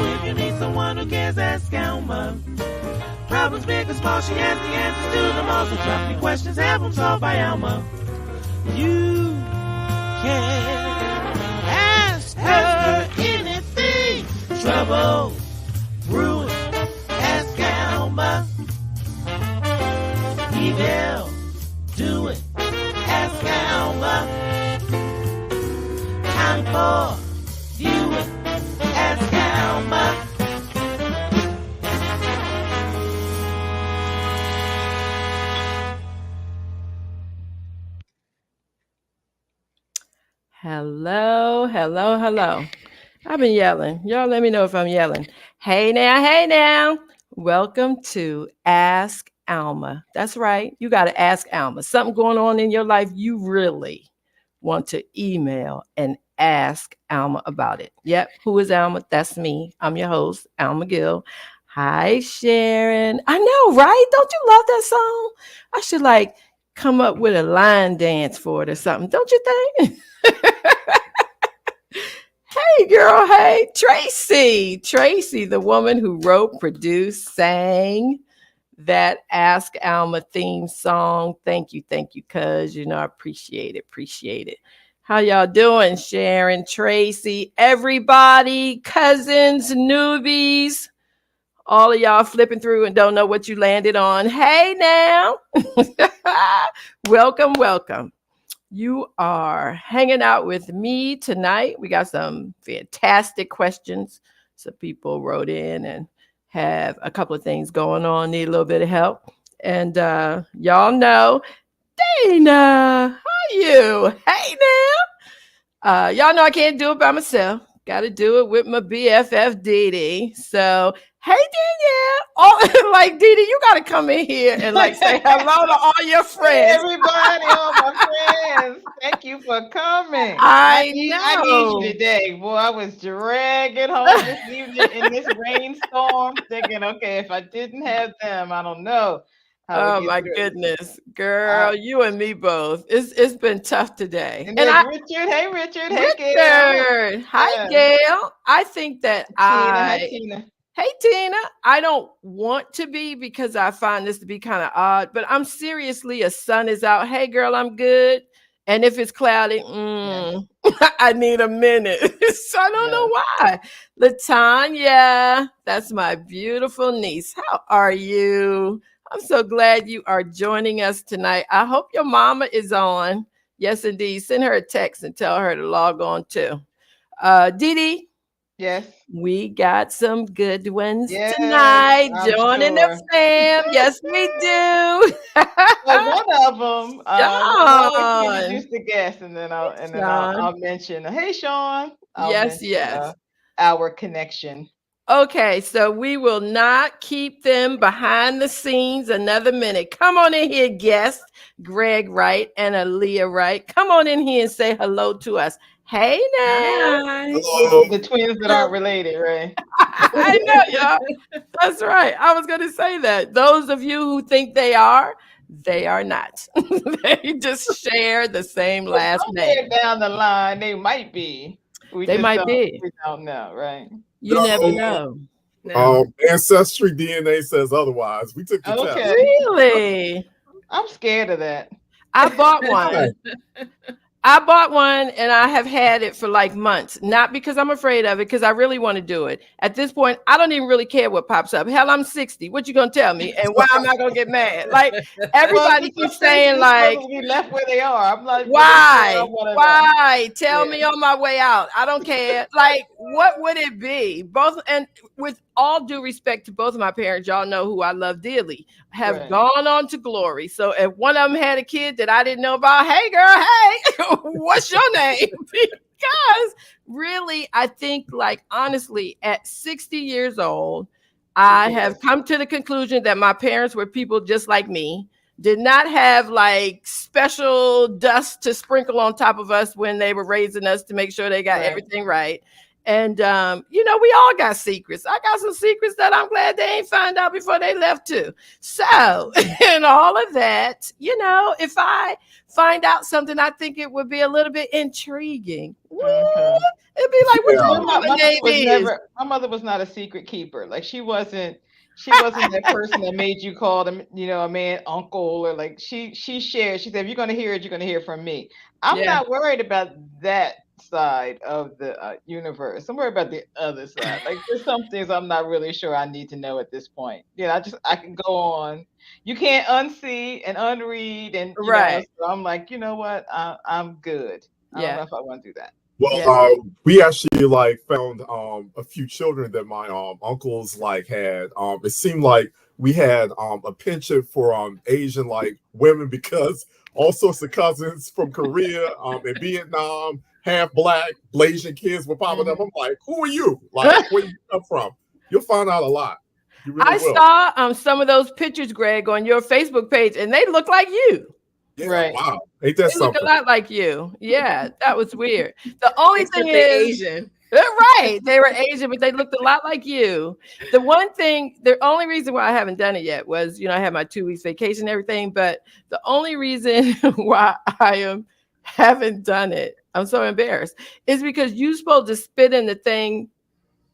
if you need someone who cares, ask Alma. Problems big or small, she has the answers to them all. So drop your questions, have them solved by Alma. You can ask her anything. Trouble, ruin, ask Alma. Evil, do it, ask Alma. Time for viewing, ask Alma. Hello, hello, hello. I've been yelling. Y'all let me know if I'm yelling. Hey now. Welcome to Ask Alma. That's right. You got to ask Alma. Something going on in your life you really want to email and ask Alma about it. Yep. Who is Alma? That's me. I'm your host, Alma Gill. Hi, Sharon. I know, right? Don't you love that song? I should come up with a line dance for it or something. Don't you think? Hey, girl. Hey, Tracy. Tracy, the woman who wrote, produced, sang that Ask Alma theme song. Thank you, cuz I appreciate it. How y'all doing, Sharon, Tracy, everybody, cousins, newbies, all of y'all flipping through and don't know what you landed on. Hey now. Welcome. You are hanging out with me tonight. We got some fantastic questions. Some people wrote in and have a couple of things going on, need a little bit of help. And y'all know, Dana, how you? Hey now. Y'all know I can't do it by myself. Got to do it with my BFF Dee. So, hey Danielle. Oh, Dee, you got to come in here and say hello to all your friends. Everybody, all my friends. Thank you for coming. I know. I need you today. Boy, I was dragging home this evening in this rainstorm thinking, okay, if I didn't have them, I don't know. Oh my goodness, girl, you and me both. It's been tough today. And Richard, hey Richard, hey Gail. Hi Gail. I think that Tina. Hey Tina, I don't want to be because I find this to be kind of odd, but I'm seriously, a sun is out. Hey girl, I'm good. And if it's cloudy, I need a minute. So I don't know why. Latanya, that's my beautiful niece. How are you? I'm so glad you are joining us tonight. I hope your mama is on. Yes, indeed. Send her a text and tell her to log on too. Dee. Yes. We got some good ones tonight. Joining the fam. Yes, we do. Well, one of them. I'll introduce the guest, and then I'll mention. Hey, Sean. Yes. Our connection. Okay, so we will not keep them behind the scenes another minute. Come on in here, guest Greg Wright and Aaliyah Wright. Come on in here and say hello to us. Hey now. Hello. The twins that aren't related, right? I know, y'all. That's right. I was going to say that. Those of you who think they are not. They just share the same last name. Down the line, they might be. They might be. We don't know, right? You never know. Ancestry DNA says otherwise. We took the test. Really? I'm scared of that. I bought one and I have had it for months. Not because I'm afraid of it, because I really want to do it. At this point, I don't even really care what pops up. Hell, I'm 60. What you gonna tell me? And why am I gonna get mad? Everybody keeps saying we left where they are. I'm like, why? Tell me on my way out. I don't care. What would it be? Both, and with all due respect to both of my parents, y'all know who I love dearly, have gone on to glory. So if one of them had a kid that I didn't know about, hey girl, hey, what's your name? Because really, I think honestly, at 60 years old, I have come to the conclusion that my parents were people just like me, did not have special dust to sprinkle on top of us when they were raising us to make sure they got everything right. And we all got secrets. I got some secrets that I'm glad they ain't found out before they left too. So, and all of that, if I find out something, I think it would be a little bit intriguing. Okay. It'd be like, what Yeah. your mama name is? My mother was not a secret keeper. Like she wasn't that person that made you call them, a man uncle, or like she shared. She said, if you're gonna hear it, you're gonna hear from me. I'm Yeah. not worried about that side of the universe. I'm worried about the other side. Like there's some things I'm not really sure I need to know at this point. I can go on. You can't unsee and unread, and Right. so I'm like, you know what? I'm good. I don't know if I want to do that. Well, we actually like found a few children that my uncles like had. It seemed like we had a penchant for Asian like women, because all sorts of cousins from Korea and Vietnam, half black, Blasian kids were popping up. I'm like, who are you? Like, where you come from? You'll find out a lot. You really will. saw some of those pictures, Greg, on your Facebook page, and they look like you. Yeah, Right. wow. Ain't that They something? look a lot like you. Yeah, that was weird. The only Except thing they're is, Asian. right, they were Asian, but they looked a lot like you. The only reason why I haven't done it yet was, I had my 2 weeks vacation and everything, but the only reason why I haven't done it, I'm so embarrassed, is because you're supposed to spit in the thing.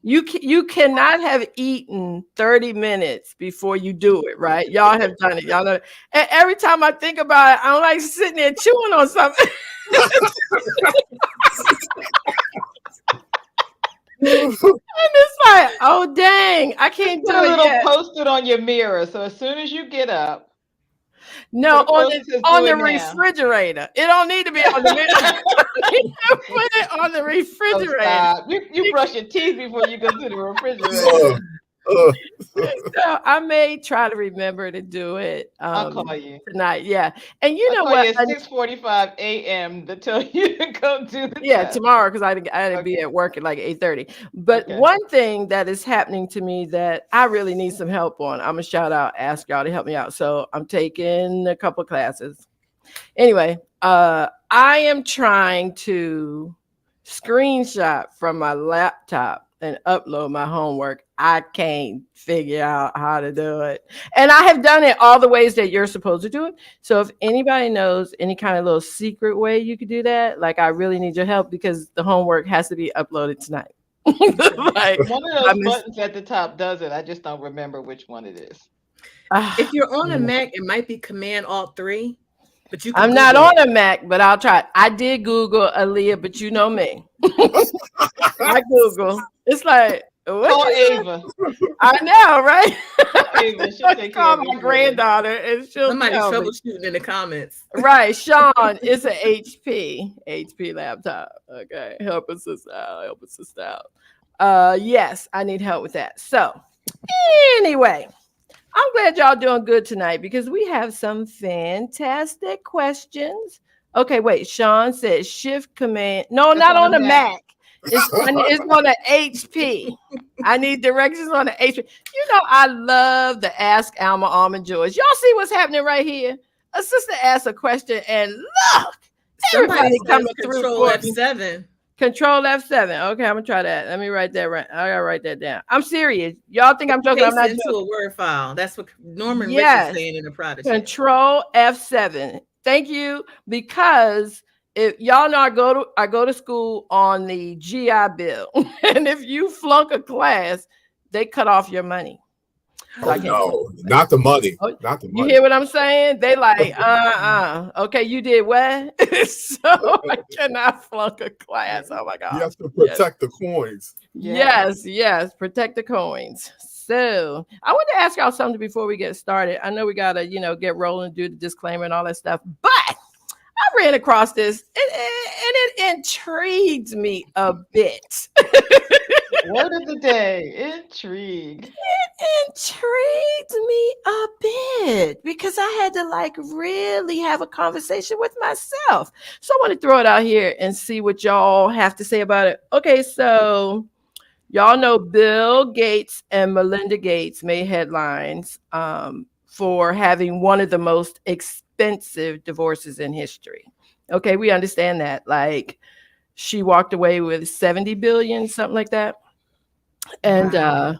You cannot have eaten 30 minutes before you do it, right? Y'all have done it. Y'all know. And every time I think about it, I'm like sitting there chewing on something. And it's like, oh dang, I can't do Put a it little yet. post-it on your mirror, so as soon as you get up, No, put a post-it on says, the "Do it now." refrigerator. It don't need to be on the mirror. You put it on the Oh, refrigerator. stop. You brush your teeth before you go to the refrigerator. So I may try to remember to do it I'll call you tonight. Yeah. And you I'll know call what? you at 6:45 a.m. to tell you to go do the test. Tomorrow, because I didn't be at work at like 8:30. But Okay. one thing that is happening to me that I really need some help on, I'm gonna ask y'all to help me out. So I'm taking a couple of classes. Anyway, I am trying to screenshot from my laptop and upload my homework. I can't figure out how to do it. And I have done it all the ways that you're supposed to do it. So if anybody knows any kind of little secret way you could do that, like, I really need your help, because the homework has to be uploaded tonight. Like, One of those buttons at the top does it. I just don't remember which one it is. If you're on a Mac, it might be Command Alt 3. But you can I'm not Google on a Mac, but I'll try. I did Google Aaliyah, but you know me. I Google. It's like, what Call you say? Ava. I know, right? Ava, she'll take care Call of it my for you. granddaughter, and she'll Somebody tell me. troubleshooting in the comments. Right, Sean, it's an HP laptop. Okay, help us out. Yes, I need help with that. So, anyway, I'm glad y'all doing good tonight, because we have some fantastic questions. Okay, wait. Sean said Shift Command. No, That's not on on the the Mac. Mac. It's on an HP. I need directions on the HP. You know, I love the Ask Alma Almond Joys. Y'all see what's happening right here? A sister asked a question, and look, everybody coming through. Control F7. Control F7. Okay, I'm gonna try that. Let me write that. I gotta write that down. I'm serious. Y'all think I'm joking? I'm not Paste into joking. a Word file. That's what Norman Rich Yes. is saying in the Prodigy. Control F7. Thank you, because if y'all know, I go to school on the GI Bill, and if you flunk a class, they cut off your money. So Oh, no, not the money. Oh, Not the you money. hear what I'm saying? They like, okay, you did what? So I cannot flunk a class. Oh my God. You have to protect the coins. Yes, protect the coins. So I want to ask y'all something before we get started. I know we gotta, get rolling, do the disclaimer and all that stuff, but I ran across this and it intrigued me a bit. Word of the day, intrigue. It intrigued me a bit, because I had to really have a conversation with myself. So I want to throw it out here and see what y'all have to say about it. Okay, so y'all know Bill Gates and Melinda Gates made headlines for having one of the most expensive divorces in history. Okay, we understand that. Like, She walked away with 70 billion, something like that. And Wow.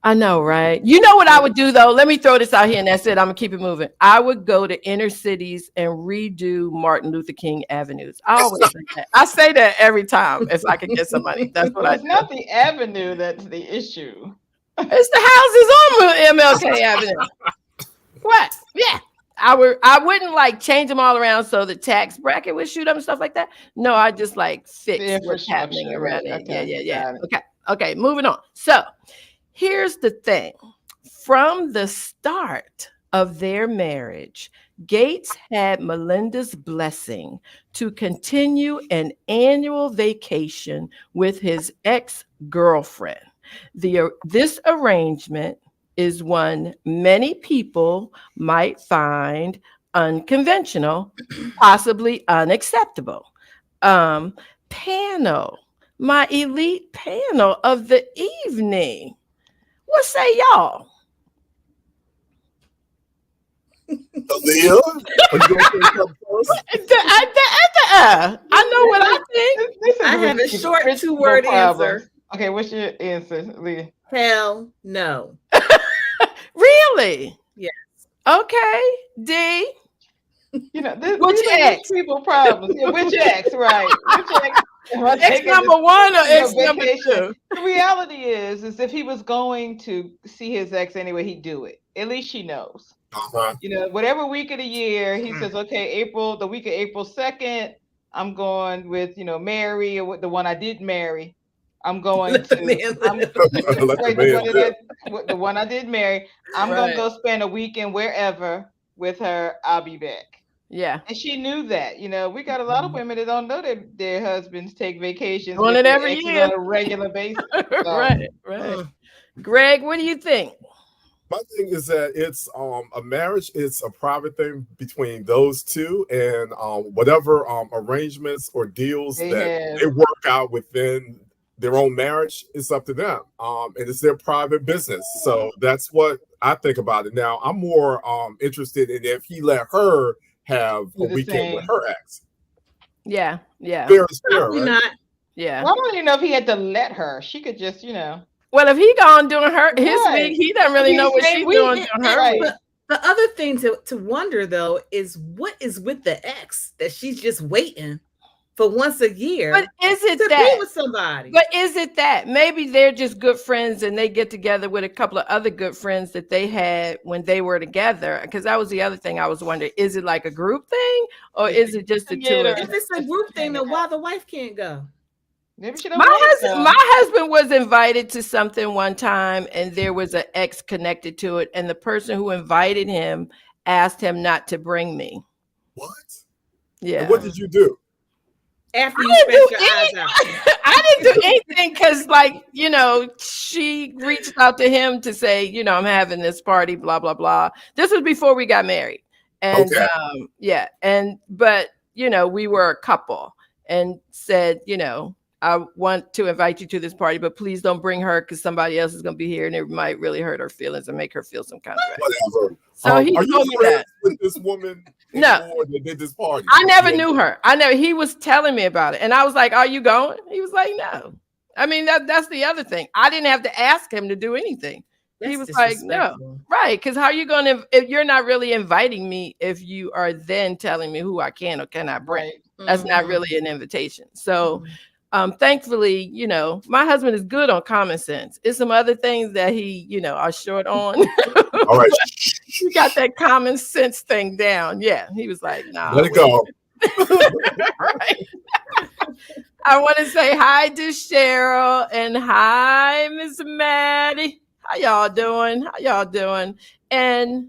I know, right? You know what I would do though? Let me throw this out here and that's it. I'm gonna keep it moving. I would go to inner cities and redo Martin Luther King avenues. I always say that. I say that every time if I could get some money. That's what But I it's do. not the avenue that's the issue. It's the houses on MLK Avenue. What? Yeah. I wouldn't like change them all around so the tax bracket would shoot up and stuff like that. No, I just like The fix what's happening infrastructure, around right? it. Yeah, Okay, yeah, yeah. got it. Okay. Okay, moving on. So here's the thing. From the start of their marriage, Gates had Melinda's blessing to continue an annual vacation with his ex-girlfriend. This arrangement is one many people might find unconventional, possibly unacceptable. Um, Panel, my elite panel of the evening. What say y'all? Aaliyah, are you going to say something first? I know what I think. This is I have a rich short people 2-word problems. answer. Okay, what's your answer, Lee? Hell no. Really? Yes. Okay. D. You know, Which these are rich ex? people problems. Yeah, which ex, right? Which ex? Am I X taking number this, one or X number vacation? two? The reality is if he was going to see his ex anyway, he'd do it. At least she knows. Uh-huh. You know, whatever week of the year, he says, okay, the week of April 2nd, I'm going with, Mary or the one I did marry. I'm going Let the to, man I'm, live. Let right, the man live. the one I did marry. I'm going Right. to go spend a weekend wherever with her. I'll be back. Yeah. And she knew that. We got a lot of women that don't know that their husbands take vacations Doing with it their every exes year. on a regular basis. So, Right. Greg, what do you think? My thing is that it's a marriage. It's a private thing between those two, and whatever arrangements or deals They that have. they work out within their own marriage, it's up to them. And it's their private business. So that's what I think about it. Now, I'm more interested in if he let her have Do a the weekend with same. her ex. Yeah. Yeah. Fair is fair, Probably right? not. Yeah. Well, I don't even know if he had to let her. She could just, Well, if he gone doing his Right. week, he doesn't really Be know the what same she's week. doing her Right. week. The other thing to wonder though is what is with the ex that she's just waiting for once a year But is it to be that? with somebody. But is it that? Maybe they're just good friends and they get together with a couple of other good friends that they had when they were together. Because that was the other thing I was wondering. Is it like a group thing or is it just the two of them? If it's a group thing, then why the wife can't go? Maybe she don't My want husband, to. my husband was invited to something one time and there was an ex connected to it. And the person who invited him asked him not to bring me. What? Yeah. And what did you do? After you I didn't scratch do your eyes out. I didn't do anything because, she reached out to him to say, I'm having this party, blah, blah, blah. This was before we got married. And Okay. but, we were a couple and said, I want to invite you to this party, but please don't bring her because somebody else is going to be here and it might really hurt her feelings and make her feel some kind of way. Whatever. So he are told you me friends that. with this woman No. anymore that did this party? I never knew her. He was telling me about it. And I was like, are you going? He was like, no. I mean, that's the other thing. I didn't have to ask him to do anything. He was like, no. Right. Because how are you going to, if you're not really inviting me, if you are then telling me who I can or cannot bring, that's not really an invitation. So thankfully, my husband is good on common sense. It's some other things that he, are short on. All right. He got that common sense thing down. Yeah. He was like, nah. Let it go. Right. I want to say hi to Cheryl and hi, Miss Maddie. How y'all doing? And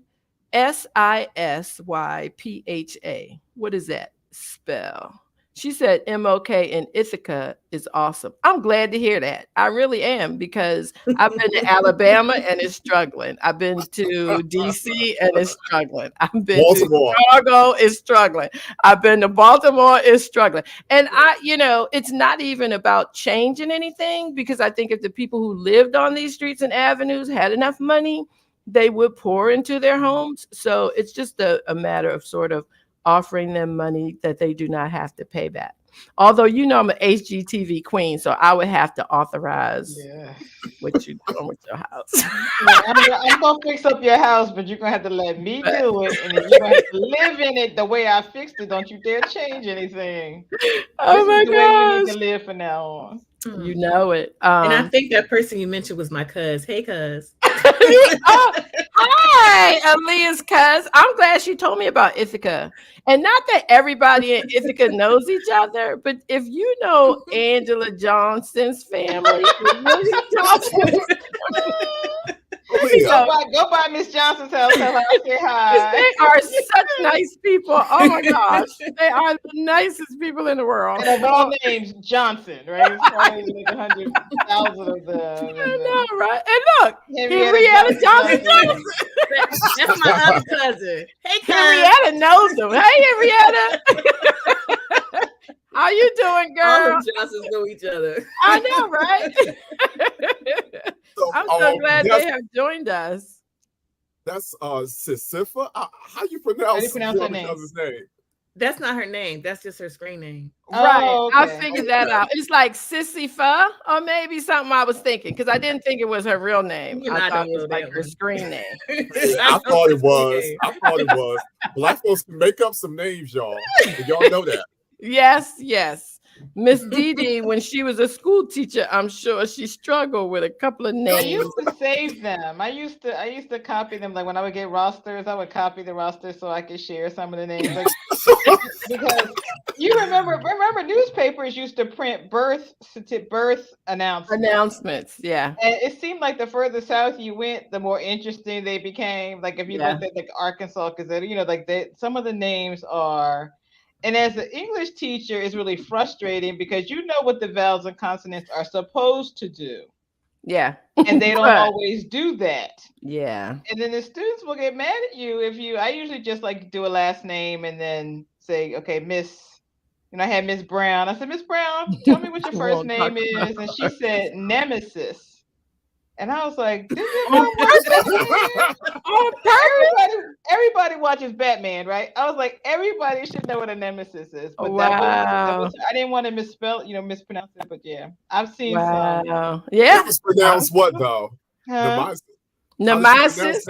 SISYPHA. What does that spell? She said MOK in Ithaca is awesome. I'm glad to hear that. I really am because I've been to Alabama and it's struggling. I've been to DC and it's struggling. I've been Baltimore. to Chicago, it's struggling. I've been to Baltimore, it's struggling. And it's not even about changing anything because I think if the people who lived on these streets and avenues had enough money, they would pour into their homes. So it's just a matter of sort of offering them money that they do not have to pay back. Although I'm an HGTV queen, so I would have to authorize Yeah. what you doing with your house. Yeah, I'm gonna fix up your house, but you're gonna have to let me do it, and then you're gonna have to live in it the way I fixed it. Don't you dare change anything. Oh This my is the way we need gosh. to live from now on. You know it. And I think that person you mentioned was my cuz. Hey, cuz. Oh, hi, Aaliyah's cuz. I'm glad she told me about Ithaca. And not that everybody in Ithaca knows each other, but if you know Angela Johnson's family, William Johnson's Go by Miss Johnson's house. Tell her I say hi. they are such nice people. Oh my gosh. They are the nicest people in the world. And of all names, Johnson, right? It's probably like 100,000 of them. I know, right? And look, Henrietta Johnson. That's my other cousin. Hey, cuz. Henrietta knows them. Hey, Henrietta. How you doing, All girl? the Johnsons know each other. I know, right? I'm so glad they have joined us. That's Sisypha. How you pronounce her name? Cousin's name? That's not her name. That's just her screen name. Right. Okay. I figured that out. It's like Sissy Pho, or maybe something I was thinking, because I didn't think it was her real name. I thought it was like her screen name. I thought it was. Black folks can make up some names, y'all. And y'all know that. Yes. Miss Dee, when she was a school teacher, I'm sure she struggled with a couple of names. I used to save them. I used to copy them. Like when I would get rosters, I would copy the rosters so I could share some of the names. Like, because you remember newspapers used to print birth announcements. Yeah. And it seemed like the further south you went, the more interesting they became. Like if you looked at like Arkansas, because some of the names are. And as an English teacher, it's really frustrating because you know what the vowels and consonants are supposed to do. Yeah. And they don't always do that. Yeah. And then the students will get mad at you I usually just like do a last name and then say, okay, Miss, I had Miss Brown. I said, Miss Brown, tell me what your first name is. And she said, Nemesis. And I was like, this is everybody watches Batman, right? I was like, everybody should know what a nemesis is. But I didn't want to mispronounce it. But yeah, I've seen some. Yeah. It was pronounced what though? Nemesis.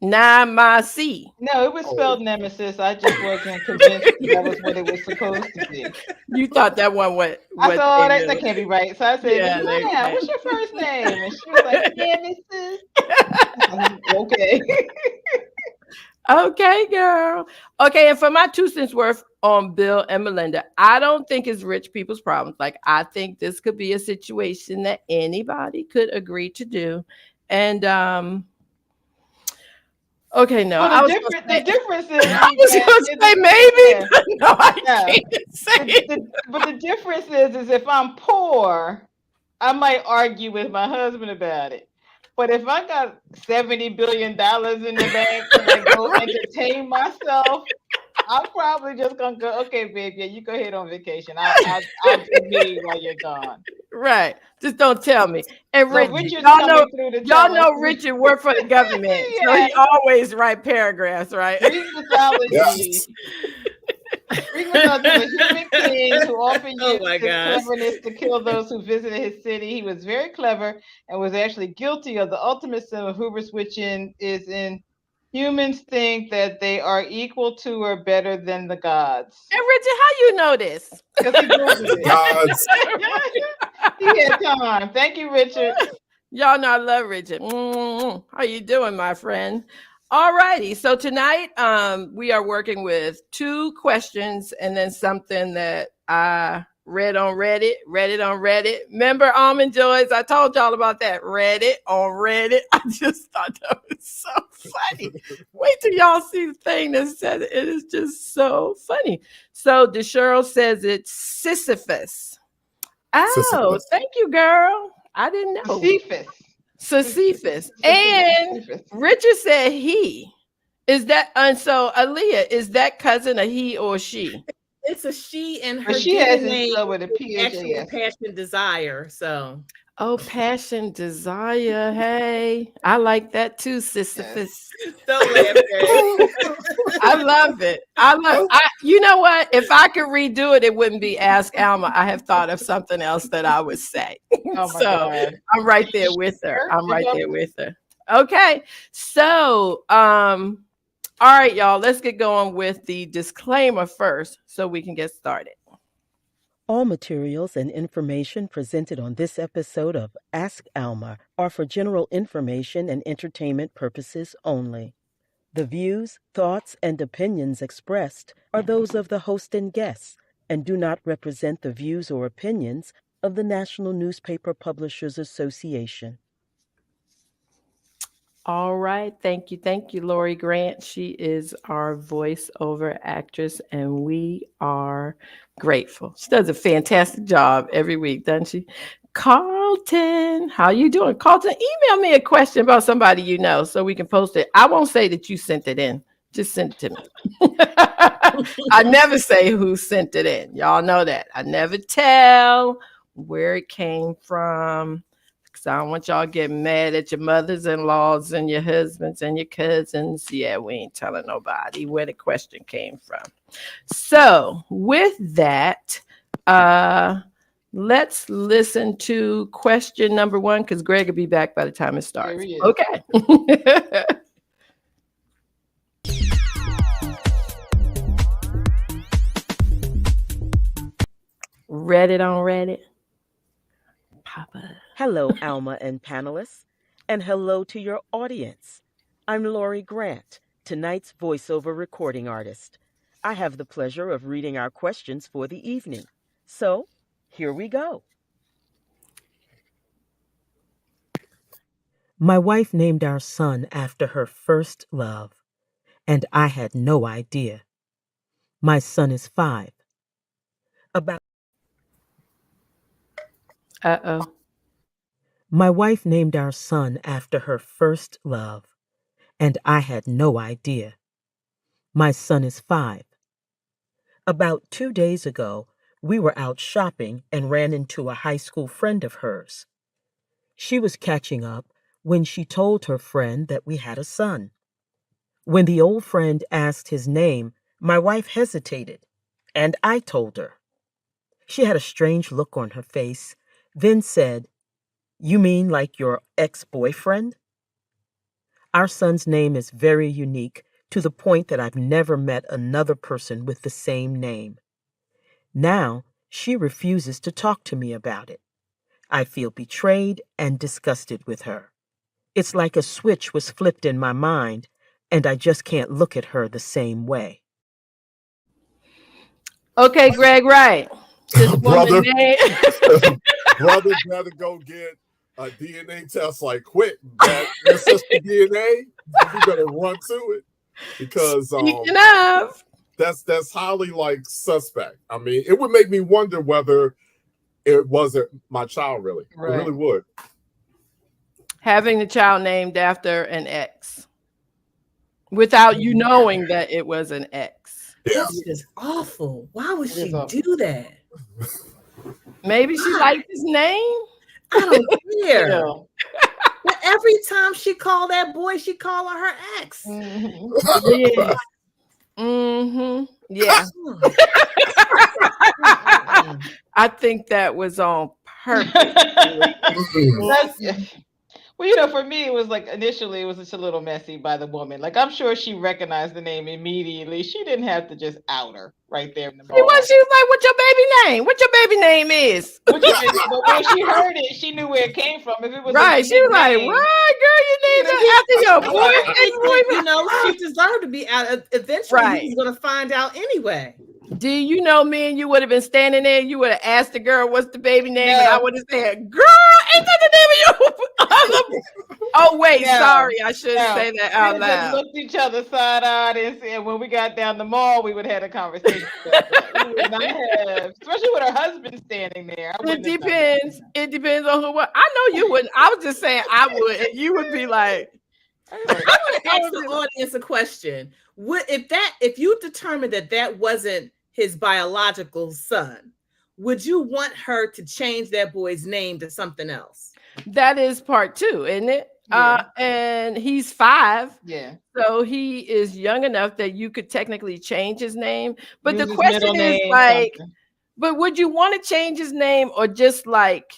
Namasi. No, it was spelled nemesis. I just wasn't convinced that was what it was supposed to be. You thought that one what I thought that can't be right. So I said, what's your first name? And she was like, Nemesis. Okay. Okay, girl. Okay, and for my 2 cents worth on Bill and Melinda, I don't think it's rich people's problems. Like, I think this could be a situation that anybody could agree to do. And okay, no. Well, the difference is I was going to say maybe, but no, I can't say it. But the difference is if I'm poor, I might argue with my husband about it. But if I got $70 billion in the bank and I go entertain myself, I'm probably just gonna go, okay, babe, yeah, you go ahead on vacation. I'll do me while you're gone. Right. Just don't tell me. And So Richard, y'all know Richard worked for the government. So he always write paragraphs, right? Greek mythology. Greek mythology, a human king who often used his cleverness to kill those who visited his city. He was very clever and was actually guilty of the ultimate sin of hubris, which is in humans think that they are equal to or better than the gods. And Richard, how you know this? Because he Googled it. He had time. Thank you, Richard. Y'all know I love Richard. How you doing, my friend? All righty. So tonight, we are working with 2 questions and then something that I read on Reddit. Remember Almond Joys? I told y'all about that. Reddit on Reddit. I just thought that was so funny. Wait till y'all see the thing that says it. It is just so funny. So DeSheryl says it's Sisyphus. Oh, Sisyphus. Thank you, girl. I didn't know. Sisyphus. And Richard said he. Is that, and so Aaliyah, is that cousin a he or she? It's a she, and her she has name with a PH. Passion Desire. So Oh, passion, desire. Hey, I like that too, Sisyphus. Don't laugh, Greg. I love it. You know what? If I could redo it, it wouldn't be Ask Alma. I have thought of something else that I would say. Oh my So God. I'm right Can there you with her. share? I'm Is right that there with her. Okay. So, all right, y'all, let's get going with the disclaimer first so we can get started. All materials and information presented on this episode of Ask Alma are for general information and entertainment purposes only. The views, thoughts, and opinions expressed are those of the host and guests and do not represent the views or opinions of the National Newspaper Publishers Association. All right. Thank you. Thank you, Lori Grant. She is our voiceover actress, and we are grateful. She does a fantastic job every week, doesn't she? Carlton, how you doing? Carlton, email me a question about somebody you know so we can post it. I won't say that you sent it in. Just send it to me. I never say who sent it in. Y'all know that. I never tell where it came from. Because I don't want y'all getting mad at your mothers-in-laws and your husbands and your cousins. Yeah, we ain't telling nobody where the question came from. So with that, let's listen to question number 1 because Greg will be back by the time it starts. There he is. Okay. Reddit on Reddit. Papa. Hello, Alma and panelists, and hello to your audience. I'm Lori Grant, tonight's voiceover recording artist. I have the pleasure of reading our questions for the evening. So, here we go. My wife named our son after her first love, and I had no idea. My son is 5. Uh-oh. My wife named our son after her first love, and I had no idea. My son is 5. About 2 days ago, we were out shopping and ran into a high school friend of hers. She was catching up when she told her friend that we had a son. When the old friend asked his name, my wife hesitated, and I told her. She had a strange look on her face, then said, "You mean like your ex-boyfriend?" Our son's name is very unique to the point that I've never met another person with the same name. Now, she refuses to talk to me about it. I feel betrayed and disgusted with her. It's like a switch was flipped in my mind, and I just can't look at her the same way. Okay, Greg, right. This Brother, woman name. brother, better go get a DNA test like quick. That ancestry DNA, you better run to it because Speaking of, that's highly like suspect. I mean, it would make me wonder whether it wasn't my child. Really, it Right. really would. having the child named after an ex without you knowing that it was an ex. Yeah. That's just awful. Why would It she is awful. do that? Maybe she liked his name. I don't care. Yeah. But every time she called that boy, she calling her ex. Mhm. Yeah. Mm-hmm. Yeah. I think that was on purpose. That's, well, for me, it was like initially it was just a little messy by the woman. Like I'm sure she recognized the name immediately. She didn't have to just out her right there in the She moment. was like, "What's your baby name? What your baby name is?" But when she heard it, she knew where it came from. If it was Right. a She was like, nickname, "What, girl? You named it after your boy?" She deserved to be out. Eventually, Right. he was going to find out anyway. Do you know me and you would have been standing there? You would have asked the girl, "What's the baby name?" And I would have said, "Girl, ain't that the name of your?" Oh wait, No. sorry, I shouldn't No. say that We out would just loud. looked each other side-eyed and said, when we got down the mall, we would have had a conversation about that. We would not have, especially with her husband standing there. I It wouldn't have done depends. that. It depends on who. I know you wouldn't. I was just saying I would, and you would be like, I want to I ask would the be- audience a question. If you determined that wasn't his biological son, would you want her to change that boy's name to something else? That is part 2, isn't it? Yeah. And he's 5. Yeah. So he is young enough that you could technically change his name. But Use the his question middle is name, like, something. but would you want to change his name or just like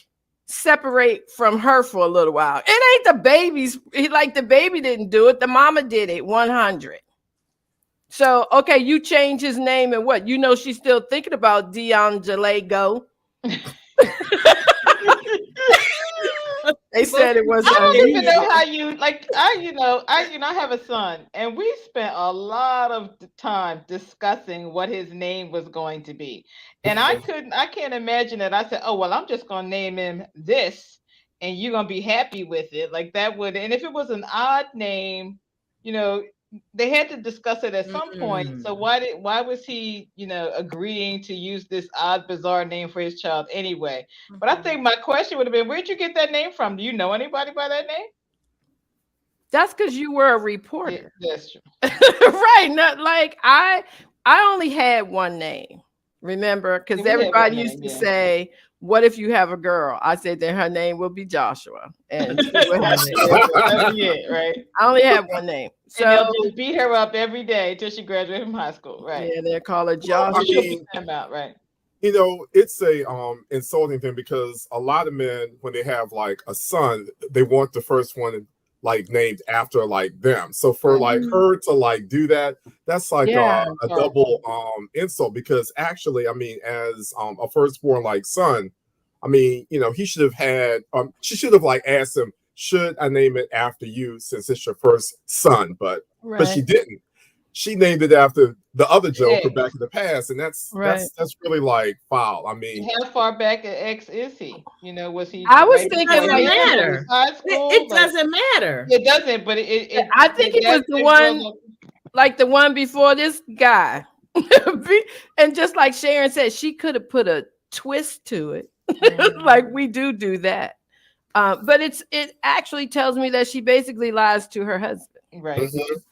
separate from her for a little while? It ain't the baby's. Like the baby didn't do it. The mama did it 100. So, okay, you change his name and what? You know she's still thinking about Go. They said it was I don't even unusual. know how you like. I have a son, and we spent a lot of time discussing what his name was going to be, and I can't imagine that. I said, "Oh well, I'm just gonna name him this, and you're gonna be happy with it." Like that would, and if it was an odd name, you know, they had to discuss it at some point. So why was he, agreeing to use this odd, bizarre name for his child anyway? But I think my question would have been, where'd you get that name from? Do you know anybody by that name? That's because you were a reporter. Yeah, that's true. Right. Not like I only had one name. Remember? Because everybody used to say, what if you have a girl? I said then her name will be Joshua. And she would have it, right? I only had one name. So and they'll just beat her up every day till she graduated from high school, right? Yeah, they'll call her Joshua. Well, I mean, right. It's a insulting thing because a lot of men, when they have like a son, they want the first one like named after like them. So for like her to like do that, that's like a double insult, because actually, I mean, as a firstborn like son, I mean, he should have had she should have like asked him, should I name it after you since it's your first son? But she didn't. She named it after the other Joker back in the past, and that's really like foul. I mean, how far back at X is he? Was he? I was thinking it doesn't matter. It doesn't matter. It doesn't, but I think it was the one, like the one before this guy, and just like Sharon said, she could have put a twist to it, like we do that. But it actually tells me that she basically lies to her husband. Right.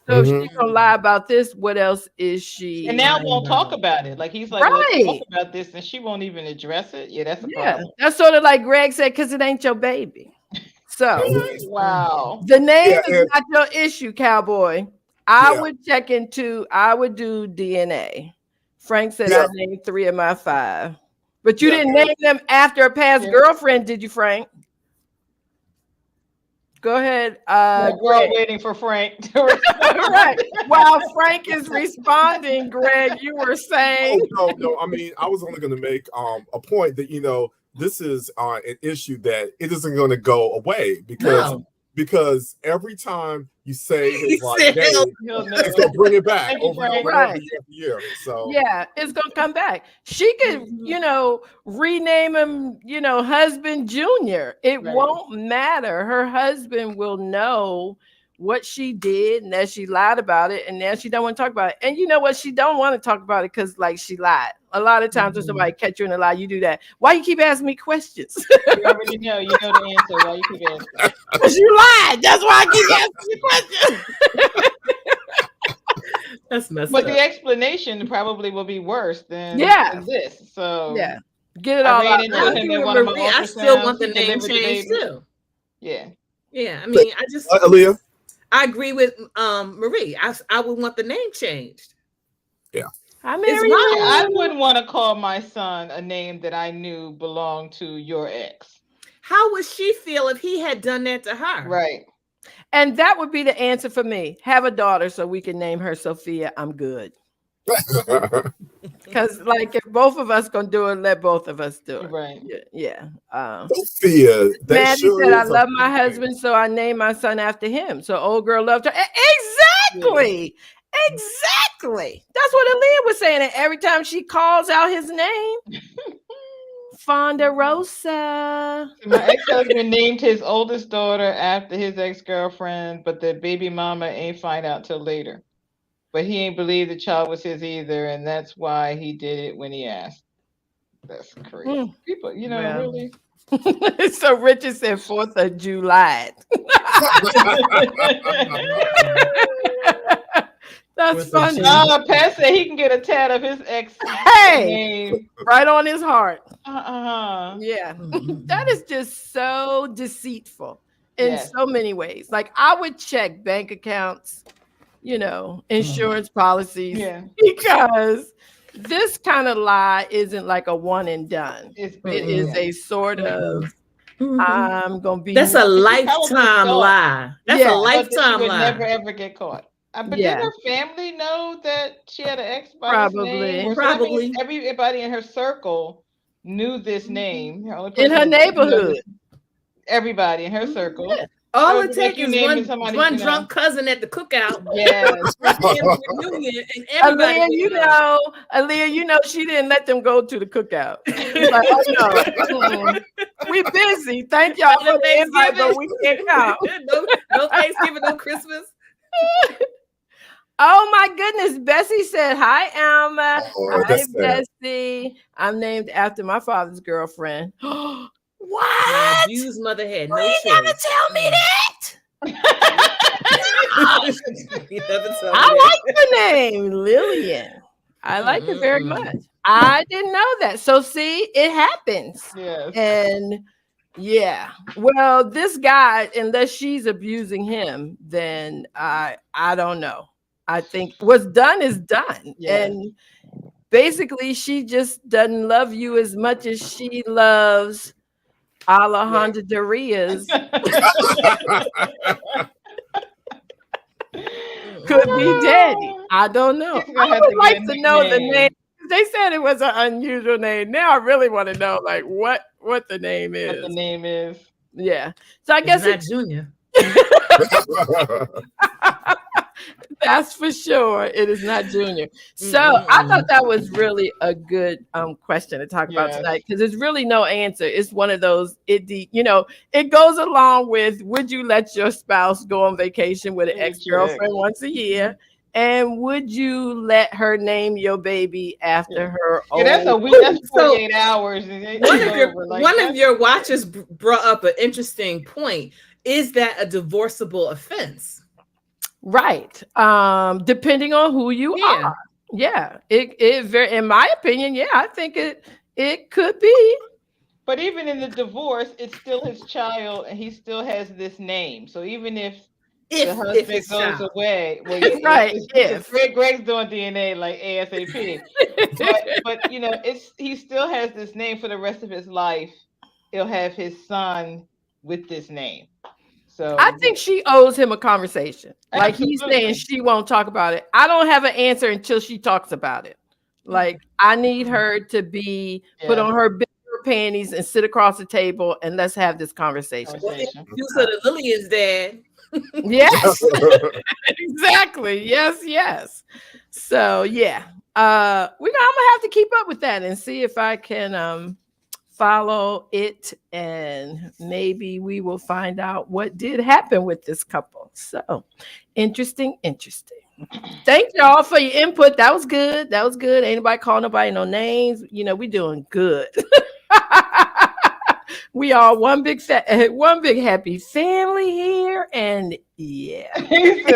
So if she's gonna lie about this, what else is she? And now won't talk about it. Like he's like, let's talk about this, and she won't even address it. Yeah, that's a problem. That's sort of like Greg said, because it ain't your baby. So wow. The name is not your issue, cowboy. I would do DNA. Frank said I named 3 of my 5. But you didn't name them after a past girlfriend, did you, Frank? Go ahead. We're all waiting for Frank to respond. Right. While Frank is responding, Greg, you were saying. Oh, no. I mean, I was only going to make a point that, this is an issue that it isn't going to go away because every time you say his name, it's going to bring it back over and over every year. So it's going to come back. She could, rename him, husband Junior. It won't matter. Her husband will know what she did and that she lied about it, and now she don't want to talk about it. And you know what? She don't want to talk about it because like she lied. A lot of times when somebody catch you in a lie, you do that. Why you keep asking me questions? You already know. You know the answer. Why you keep asking? Because you lied. That's why I keep asking you questions. That's messed but up. The explanation probably will be worse than this. So get it all out. I still want the name changed too. Yeah. I mean, I just Aaliyah. I agree with Marie. I would want the name changed. Yeah. I wouldn't want to call my son a name that I knew belonged to your ex. How would she feel if he had done that to her? Right. And that would be the answer for me. Have a daughter so we can name her Sophia. I'm good. Because like if both of us gonna do it, let both of us do it. Right. Yeah. Sophia. Maddie said, I love my husband, so I named my son after him. So old girl loved her. Exactly. Yeah. Exactly. That's what Aaliyah was saying. And every time she calls out his name, Fonda Rosa. My ex-husband named his oldest daughter after his ex-girlfriend, but the baby mama ain't find out till later. But he ain't believe the child was his either, and that's why he did it when he asked. That's crazy. People, really. So Richard said 4th of July. That's With a funny. G. Pat said he can get a tat of his ex Hey, name. right on his heart. Yeah. Mm-mm. That is just so deceitful in Yes. so many ways. Like I would check bank accounts, insurance policies, Yeah. because this kind of lie isn't like a one and done. It's It been is yeah. a sort of Mhm. I'm gonna be That's a But she probably lifetime thought lie. That's Yeah. a thought that she lifetime would never lie. ever get caught. But did Yeah, her family know that she had an ex by this name? probably Or so that means Probably. everybody in her circle knew this name. The only in person her who didn't know neighborhood. this, everybody in her circle. Yeah. All That it would be like takes you is naming one somebody, one drunk cousin at the cookout Yes. or family reunion, and everybody would know. Aaliyah, she didn't let them go to the cookout. She's like, oh no, we busy. Thank y'all Not for on the invite, but Thanksgiving. we can't come. no Thanksgiving, no Christmas. Oh my goodness. Bessie said, hi, Alma. Oh, Hi, that's sad. Bessie. I'm named after my father's girlfriend. My What? abused mother had You no ain't choice. never tell me that. You never tell me I that. like the name Lillian. I like it very much. I didn't know that. So see, it happens. Yes. And yeah. Well, this guy, unless she's abusing him, then I don't know. I think what's done is done. Yes. And basically she just doesn't love you as much as she loves Alejandra Darius. Could be daddy. I don't know. He's gonna I have would to like get a to know the nickname. name. They said it was an unusual name. Now I really want to know like what the name What the is. name is. Yeah. So I It's guess not Junior. that's for sure. It is not Junior. So I thought that was really a good question to talk about Yes. tonight because there's really no answer. It's one of those it goes along with would you let your spouse go on vacation with an With your ex-girlfriend ex. once a year? And would you let her name your baby after her Yeah, that's a old week. That's So 48 hours. And it's over. Like, one of that's- your watchers brought up an interesting point. Is that a divorceable offense? right? Depending on who you Yeah. are. Yeah. It very in my opinion, yeah, I think it could be. But even in the divorce, it's still his child, and he still has this name. So even if the If husband his goes child. away, well, Right, because if. Greg's doing DNA like ASAP. But he still has this name for the rest of his life. He'll have his son with this name. So I think she owes him a conversation. Like he's saying Absolutely. she won't talk about it. I don't have an answer until she talks about it. Like I need her to put Yeah. on her bigger panties and sit across the table and let's have this conversation. Well, if Conversation. you said Lillian's dad. Yes, exactly. Yes. So yeah, I'm gonna have to keep up with that and see if I can follow it, and maybe we will find out what did happen with this couple. So interesting. Thank y'all for your input. That was good. Ain't nobody calling nobody no names. We doing good. We are one big happy family here, and yeah.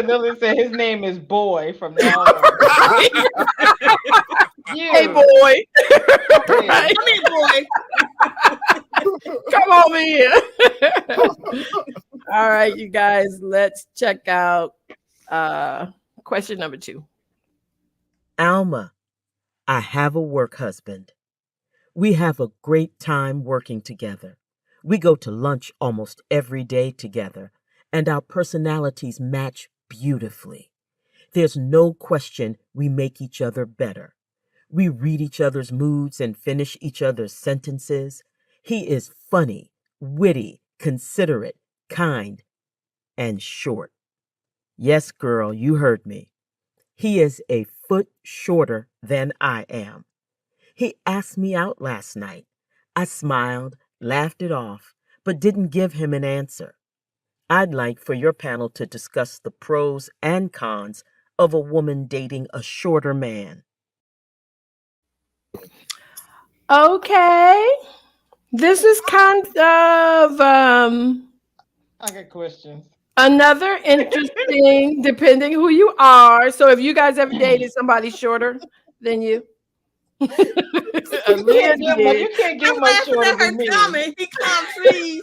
Lily said his name is Boy from now on. Hey boy, Right. Come here, boy. come over here. All right, you guys, let's check out question number 2. Alma, I have a work husband. We have a great time working together. We go to lunch almost every day together, and our personalities match beautifully. There's no question we make each other better. We read each other's moods and finish each other's sentences. He is funny, witty, considerate, kind, and short. Yes, girl, you heard me. He is a foot shorter than I am. He asked me out last night. I smiled, laughed it off, but didn't give him an answer. I'd like for your panel to discuss the pros and cons of a woman dating a shorter man. Okay, this is kind of I got questions. Another interesting, depending who you are. So, if you guys ever dated somebody shorter than you, Leah did. You can't get I'm much laughing shorter at her than me. comment. He calm trees.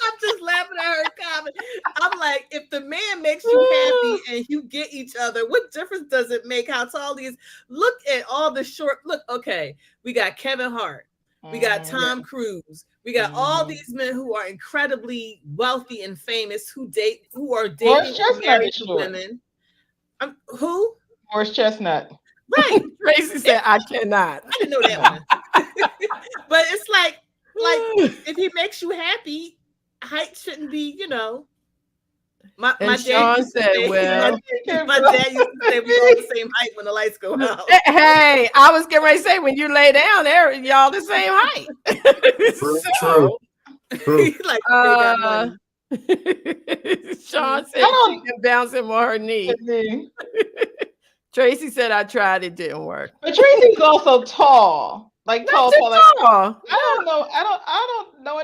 I'm just laughing at her comment. I'm like, if the man makes you happy and you get each other, what difference does it make how tall he is? Look at all the short. Look, okay, we got Kevin Hart, we got Tom Cruise, we got all these men who are incredibly wealthy and famous who are dating and married to women. Who? Morris Chestnut. Right. Tracy said, "I cannot." I didn't know that one. But it's like if he makes you happy, height shouldn't be, My Sean dad said, "Well, my dad used to say we all the same height when the lights go out." Hey, I was getting ready to say when you lay down there, y'all the same height. True. He's like, they got money. Sean said she can bounce him on her knee. Tracy said, "I tried, it didn't work." But Tracy's also tall. Like tall. I don't know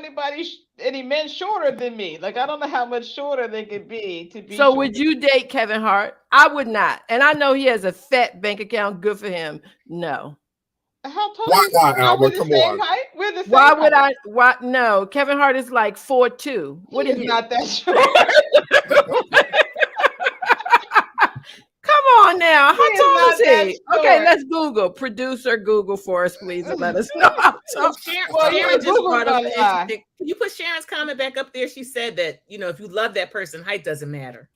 any men shorter than me. Like I don't know how much shorter they could be to be. So would you date Kevin Hart? I would not. And I know he has a fat bank account. Good for him. No. How tall? Why not, Alma? We're the Come same on. height. We're the same Why would height. Why? No. Kevin Hart is like 4'2". What is he? He Not that short. Come on now. How tall is he? Short. Okay, let's Google. Producer, Google for us, please, and let us know how tall. Sharon just brought up the interesting. Can you put Sharon's comment back up there? She said that, if you love that person, height doesn't matter.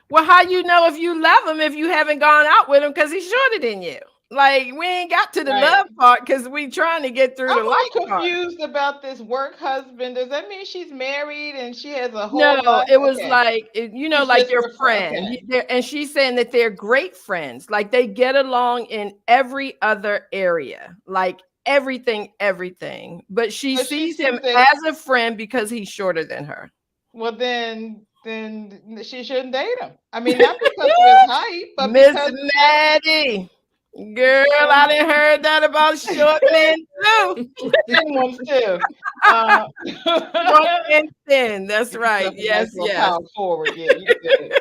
Well, how you know if you love him if you haven't gone out with him because he's shorter than you? Like, we ain't got to the love part because we trying to get through the life part. I'm confused about this work husband. Does that mean she's married and she has a whole life? It was like, like your friend. Okay. And she's saying that they're great friends. Like, they get along in every other area. Like, everything. But she sees him as a friend because he's shorter than her. Well, then she shouldn't date him. I mean, not because of his height, but Miss Maddie. Girl, I didn't heard that about short men too. Thin ones too. Short and thin. That's right. Yes. Power forward. Yeah, you did.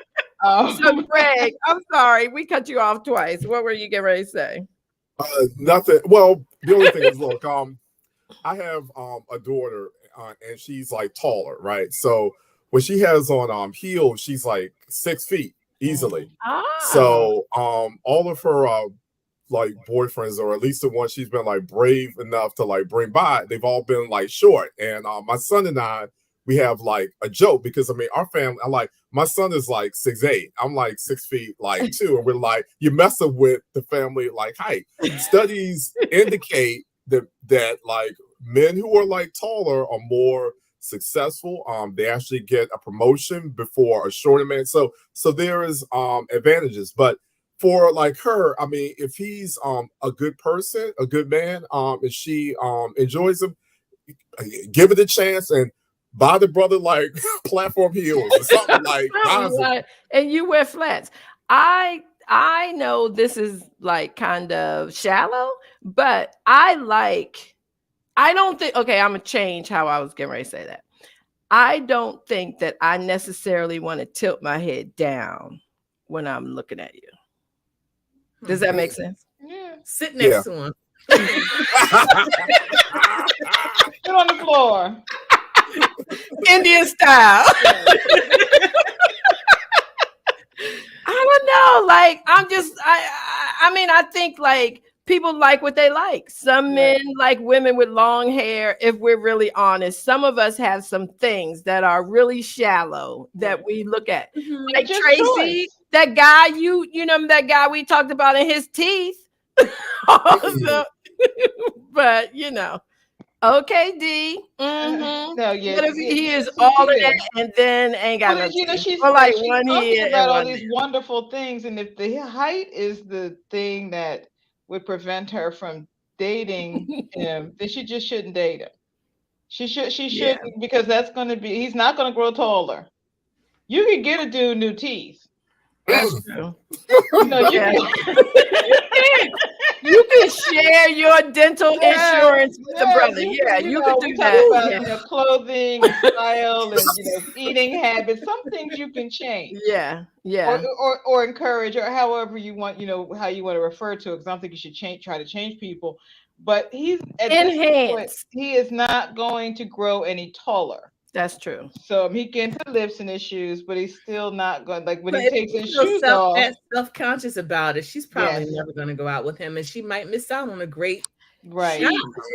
So, Greg, I'm sorry, we cut you off twice. What were you getting ready to say? Nothing. Well, the only thing is, look, I have a daughter, and she's like taller, right? So when she has on heels, she's like 6 feet easily. So all of her like boyfriends, or at least the ones she's been like brave enough to like bring by, they've all been like short. And my son and I, we have like a joke because our family, my son is like 6'8". I'm like 6 feet like 2, and we're like, you're messing with the family like height. Studies indicate that like men who are like taller are more successful. They actually get a promotion before a shorter man. So there is advantages, but for like her, I mean, if he's a good person, a good man, and she enjoys him, give it a chance and buy the brother like platform heels or something like. And you wear flats. I know this is like kind of shallow, but I don't think. Okay, I'm gonna change how I was getting ready to say that. I don't think that I necessarily want to tilt my head down when I'm looking at you. Does that make sense? Yeah. Sit next to him. Sit on the floor. Indian style. I don't know. Like, I think like people like what they like. Some men like women with long hair, if we're really honest. Some of us have some things that are really shallow that we look at. Mm-hmm. Like Tracy, that guy, that guy we talked about in his teeth. But okay, D. Mm-hmm. No, yeah. What if he is all of that and then ain't got nothing? She's like she's one talking about all these there. wonderful things, and if the height is the thing that would prevent her from dating him, then she just shouldn't date him. She shouldn't, because he's not going to grow taller. You can get a dude new teeth. That's true. You You can share your dental Yeah, insurance with the yeah, brother. Yeah, you could we do talk that. about, Yeah. clothing and style and, eating habits. Some things you can change Yeah. or, Yeah. or encourage, or however you want, how you want to refer to it. Because I don't think you should try to change people. But he's at this point, Enhance. he is not going to grow any taller. That's true. So he can put lifts in his shoes, but he's still not going. Like when But he if takes she's his so shoes off, self-conscious about it, she's probably yes, never going to go out with him, and she might miss out on a great right.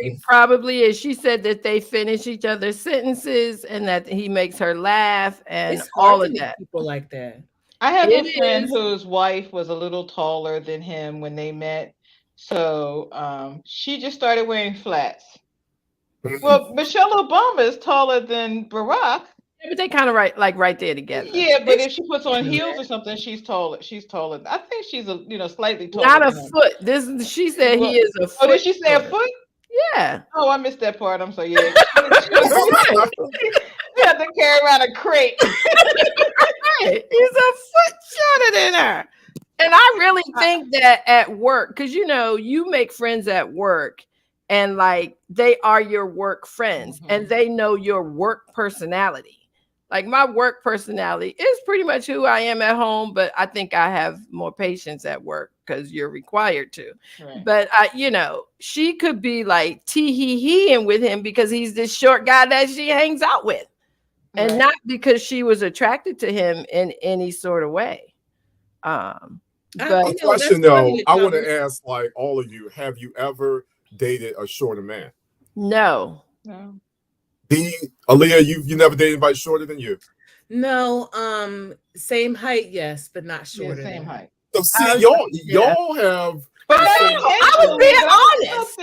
She probably is. She said that they finish each other's sentences and that he makes her laugh and It's hard all to of meet that. people like that. I have It a friend is. whose wife was a little taller than him when they met. So she just started wearing flats. Well, Michelle Obama is taller than Barack. Yeah, but they kind of right there together. Yeah, but It's if she puts on true. heels or something, she's taller. She's taller. I think she's slightly taller Not a than him. foot. She said Well, he is a oh, foot. did she say a shorter. foot? Yeah. Oh, I missed that part. I'm sorry. Yeah, you have to carry around a crate. Right. He's a foot shorter than her. And I really think that at work, because you make friends at work and like they are your work friends and they know your work personality. Like my work personality is pretty much who I am at home, but I think I have more patience at work because you're required to. Right. But she could be like tee-hee-heeing with him because he's this short guy that she hangs out with. And Right. not because she was attracted to him in any sort of way. But A question though, I want to ask like all of you: have you ever dated a shorter man? no. No. Aaliyah, you never dated anybody shorter than you? No, same height, yes, but not shorter. Yeah, same height. So see, y'all have. But I was being honest.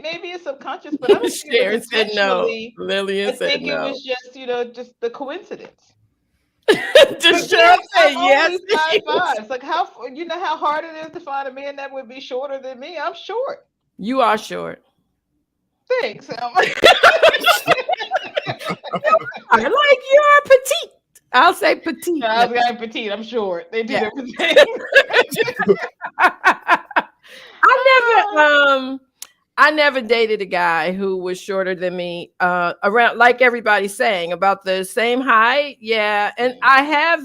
Maybe it's subconscious, but I don't think it Sharon was said no. intentionally. Lillian I said think it no. was just the coincidence. Just Cheryl said yes. 5'5". It's like how hard it is to find a man that would be shorter than me. I'm short. You are short. Thanks. I like your petite. I'll say petite. I was going petite. I'm short. They do different things. I never dated a guy who was shorter than me, around like everybody's saying about the same height. Yeah. And I have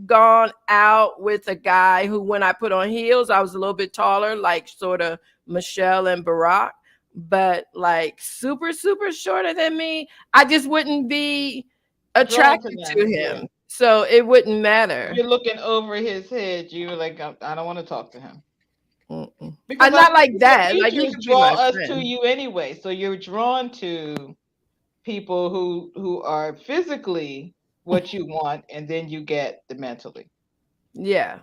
gone out with a guy who, when I put on heels, I was a little bit taller, like sort of Michelle and Barack, but like super, super shorter than me. I just wouldn't be attracted to him. Yeah. So it wouldn't matter. You're looking over his head. You were like, I don't want to talk to him. I'm not like that. Like you draw us to you anyway, so you're drawn to people who are physically what you want, and then you get the mentally. Yeah.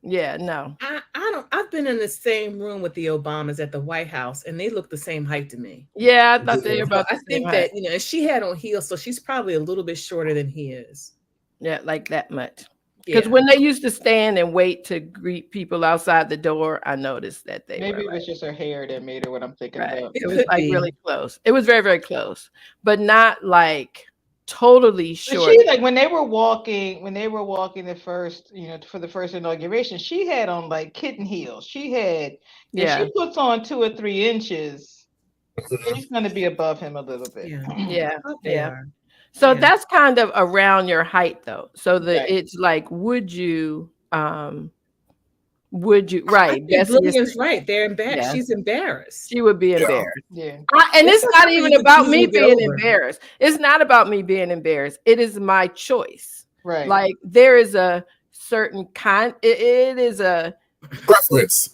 No, I don't. I've been in the same room with the Obamas at the White House, and they look the same height to me. Yeah, I thought they were about. I think that and she had on heels, so she's probably a little bit shorter than he is. Yeah, like that much. Because when they used to stand and wait to greet people outside the door, I noticed that they maybe were it was just her hair that made her what I'm thinking about. It was like really close. It was very, very close, but not like totally short. She like when they were walking the first, for the first inauguration, she had on like kitten heels. She had, if she puts on 2 or 3 inches, she's going to be above him a little bit. Yeah. So that's kind of around your height though. So it's like, would you right? Lillian's right. They're embarrassed. Yeah. She's embarrassed. She would be embarrassed. Yeah. And it's not even about me being embarrassed. It's not about me being embarrassed. It is my choice. Right. Like there is a certain kind. It is a preference.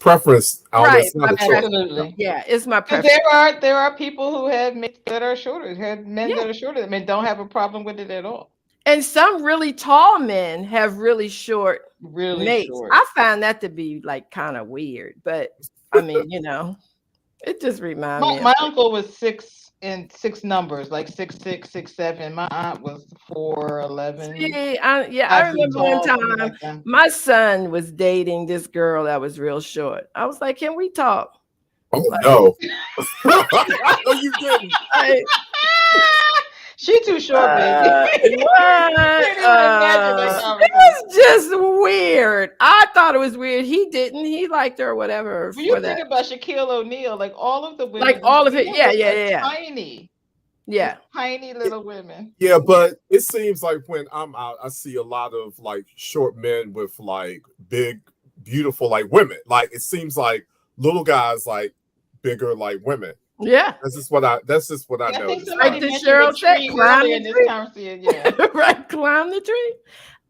Right. Absolutely. Yeah, it's my preference. There are people who have mates that are shorter, have men that are shorter, and don't have a problem with it at all. And some really tall men have really short mates. Short. I find that to be like kind of weird, but I mean, it just reminds me. My uncle was 6 in 6 numbers, like 6'6", 6'7". My aunt was 4'11". I remember one time my son was dating this girl that was real short. I was like, "Can we talk?" Oh no! No, you didn't. She too short, baby. What? Can't even imagine that It conversation. was just weird. I thought it was weird. He didn't. He liked her or whatever When you for think that. about Shaquille O'Neal, like all of the women, Like all of it. Shaquille Yeah, was, yeah, like, yeah, yeah. tiny, Yeah. tiny little women. Yeah, but it seems like when I'm out, I see a lot of like short men with like big, beautiful like women. Like it seems like little guys like bigger like women. Yeah. That's just what I. That's just what I Yeah, I think noticed. somebody Like the mentioned Cheryl the said, tree climb earlier the in this tree. conversation. Yeah, Right. Climb the tree.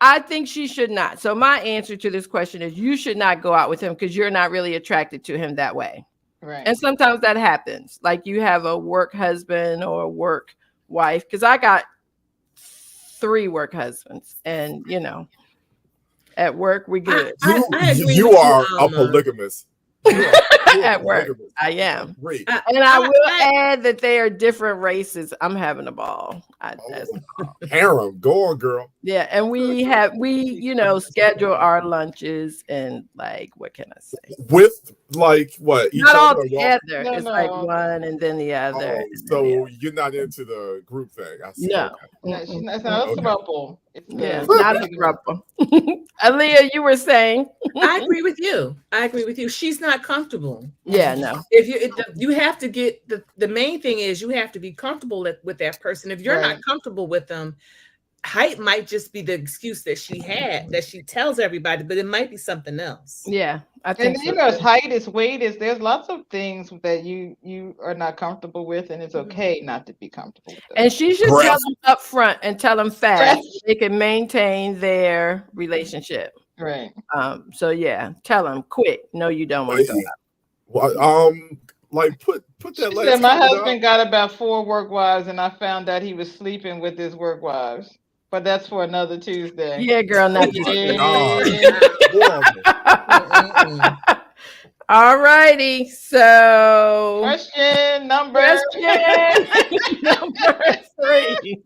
I think she should not. So my answer to this question is you should not go out with him because you're not really attracted to him that way. right. And sometimes that happens. Like you have a work husband or a work wife. Because I got 3 work husbands, and at work we good. I agree You with are you, a Alma. polygamist. You are At work, polygamist. I am. Great. And I will I- add that they are different races. I'm having a ball. That's Harem, go on, girl. Yeah, and we schedule our lunches and like what can I say? With like what each Not all other? Or y'all- together. No, It's like no. one and then the other. Oh, and then the so other. you're not into the group thing. I see. No. Okay. No, she's Mm-mm. not, it's not a Okay. throuple. It's Yeah, the not a throuple. Aaliyah, you were saying? I agree with you. I agree with you. She's not comfortable. Yeah, no. You have to get the main thing is you have to be comfortable with that person. If you're Right. not comfortable with them, height might just be the excuse that she tells everybody, but it might be something else. Yeah, I And think so. it's height, it's weight, there's lots of things that you are not comfortable with, and it's okay not to be comfortable with them. And she should Breath. tell them up front and tell them fast. Breath. So they can maintain their relationship. Right. So yeah, tell them quick. No, you don't want to go. Well, like put She that said last my comment up. husband got about 4 work wives, and I found out he was sleeping with his work wives. But that's for another Tuesday. Yeah, girl, not Oh today. my God. Horrible. All righty. So Question number number 3.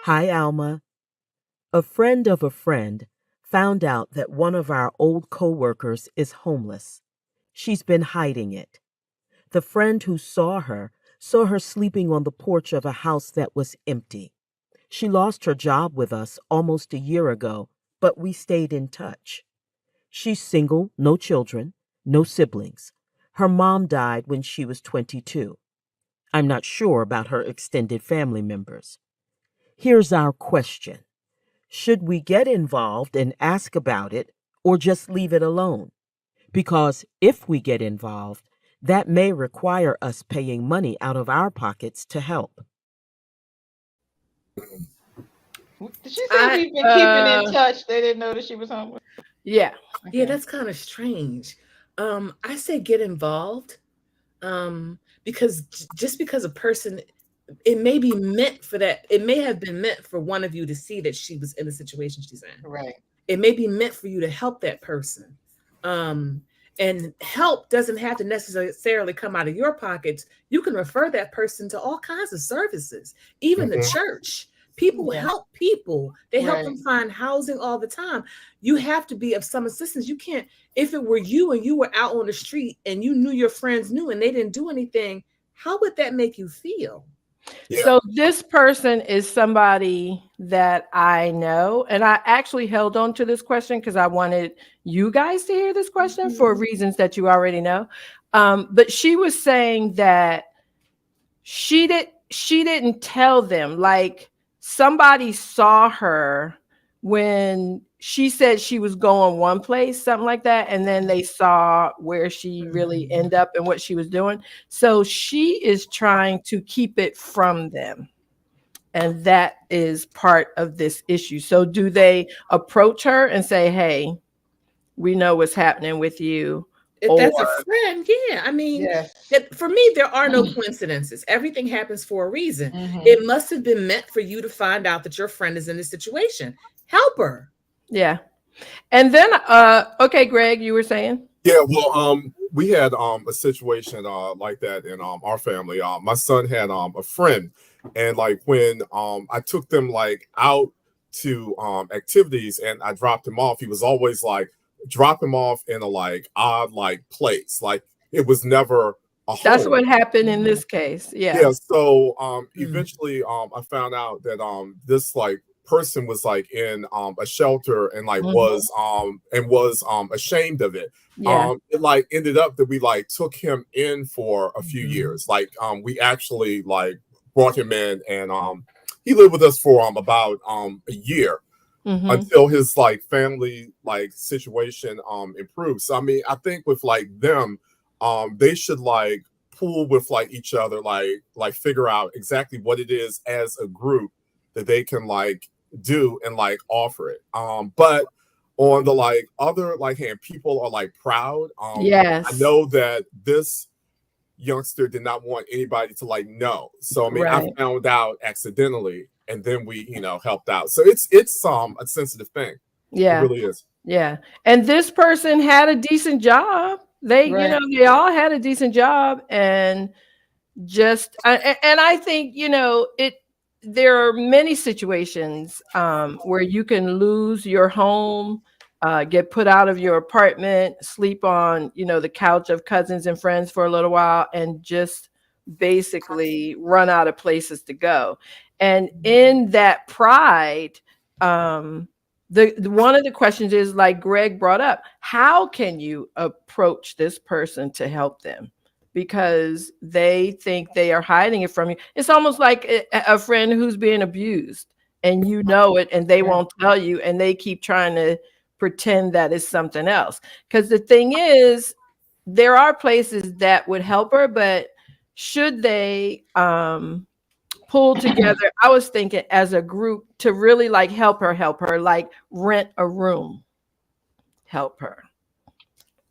Hi, Alma. A friend of a friend found out that one of our old coworkers is homeless. She's been hiding it. The friend who saw her sleeping on the porch of a house that was empty. She lost her job with us almost a year ago, but we stayed in touch. She's single, no children, no siblings. Her mom died when she was 22. I'm not sure about her extended family members. Here's our question. Should we get involved and ask about it or just leave it alone? Because if we get involved, that may require us paying money out of our pockets to help. Did she say we've been keeping in touch? They didn't know that she was homeless. Yeah. Yeah, that's kind of strange. I say get involved. Because just because a person, it may be meant for that. It may have been meant for one of you to see that she was in the situation she's in. Right. It may be meant for you to help that person. And help doesn't have to necessarily come out of your pockets. You can refer that person to all kinds of services, even the church. People help people. They help them find housing all the time. You have to be of some assistance. You can't, if it were you and you were out on the street and you knew your friends knew and they didn't do anything, how would that make you feel? Yeah. So this person is somebody that I know, and I actually held on to this question because I wanted you guys to hear this question for reasons that you already know. But she was saying that she didn't tell them, like somebody saw her when she said she was going one place, something like that, and then they saw where she really ended up and what she was doing. So she is trying to keep it from them. And that is part of this issue. So do they approach her and say, hey, we know what's happening with you? If that's a friend, yeah. I mean, for me, there are no coincidences. Everything happens for a reason. It must have been meant for you to find out that your friend is in this situation. Help her. Yeah. And then, okay, Greg, you were saying? Yeah, well, we had a situation like that in our family. My son had a friend, and like when I took them like out to activities and I dropped him off, he was always like drop him off in a like odd like place. Like it was never a That's home. what happened in this case. Yeah. Yeah, so Mm. eventually I found out that this like person was like in a shelter and like Mhm. was ashamed of it. Yeah. It like ended up that we like took him in for a few Mhm. years. Like we actually like brought him in and he lived with us for about a year Hmm. until his like family like situation improved. So I mean, I think with like them, they should like pool with like each other, like figure out exactly what it is as a group that they can like do and like offer it. But on the like other like hand, people are like proud. I Yes. know that this youngster did not want anybody to like know. So I mean, I Right. found out accidentally, and then we helped out. So it's a sensitive thing. It Yeah. really is. Yeah. And this person had a decent job. They, Right. they all had a decent job, and and I think, there are many situations where you can lose your home, get put out of your apartment, sleep on, the couch of cousins and friends for a little while, and just basically run out of places to go. And in that pride, the one of the questions is, like Greg brought up, how can you approach this person to help them? Because they think they are hiding it from you. It's almost like a friend who's being abused, and you know it, and they Right. won't tell you, and they keep trying to pretend that it's something else. Because the thing is, there are places that would help her, but should they pull together, I was thinking, as a group, to really like help her, like rent a room, help her,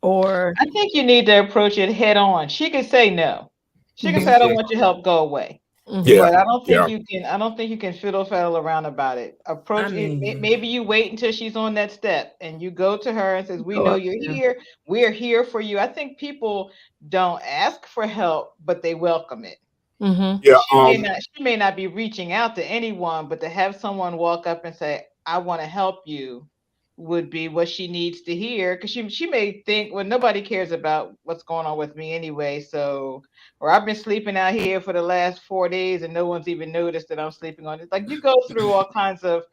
or I think you need to approach it head on. She could say no. She can say, Mhm, I don't Mhm. want your help, go away. Yeah, mhm, But I don't think yeah. you can. I don't think you can fiddle faddle around about it. I Approach it. mean, Maybe you wait until she's on that step, and you go to her and says, "We go know up you're there. here. We're here for you." I think people don't ask for help, but they welcome it. Mhm, Yeah. She may not be reaching out to anyone, but to have someone walk up and say, "I want to help you," would be what she needs to hear, because she may think, well, nobody cares about what's going on with me anyway, so, or I've been sleeping out here for the last 4 days and no one's even noticed that I'm sleeping on it. Like, you go through all kinds of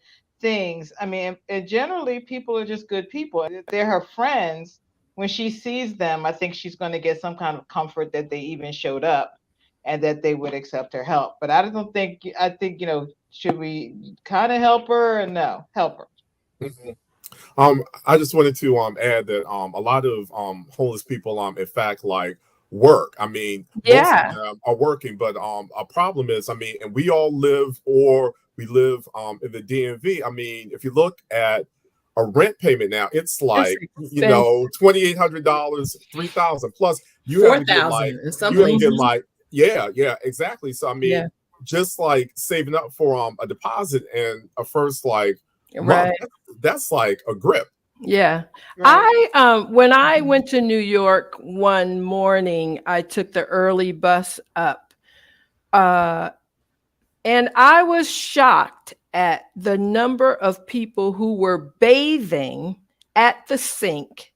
things. I mean, and generally people are just good people. They're her friends. When she sees them, I think she's going to get some kind of comfort that they even showed up and that they would accept her help. But I think, should we kind of help her or no? Help her. Mhm. I just wanted to add that a lot of homeless people in fact like work. I mean, most of yeah, them are working, but a problem is, I mean, and we all live or we live in the DMV. I mean, if you look at a rent payment now, it's it's like expensive. $2,800, 3,000 plus. You have to get 4,000 like in some you have to get places. Mhm, like yeah, exactly. So I yeah, mean, just like saving up for a deposit and a first like month, right. that's like a grip. Yeah. Right. When I Mhm. went to New York one morning, I took the early bus up. Uh, and I was shocked at the number of people who were bathing at the sink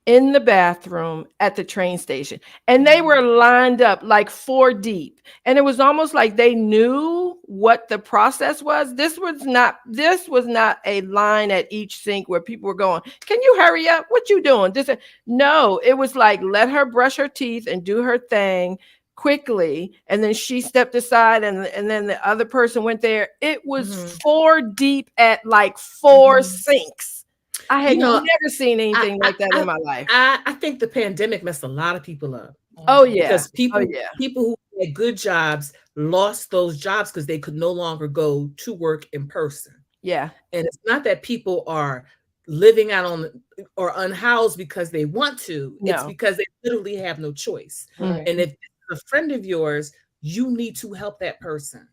in the bathroom at the train station. And they were lined up like four deep. And it was almost like they knew what the process was. This was not a line at each sink where people were going, "Can you hurry up? What you doing?" No, it was like, let her brush her teeth and do her thing quickly, and then she stepped aside, and then the other person went there. It was Mhm. four deep at like four Mhm. sinks. I had You know, never seen I, anything I like that in I my life. I think the pandemic messed a lot of people up Oh Mhm. yeah. because Oh people yeah. people who had good jobs lost those jobs because they could no longer go to work in person. Yeah. And it's not that people are living out on or unhoused because they want to. It's No. because they literally have no choice. Mm. Right. And if it's a friend of yours, you need to help that person.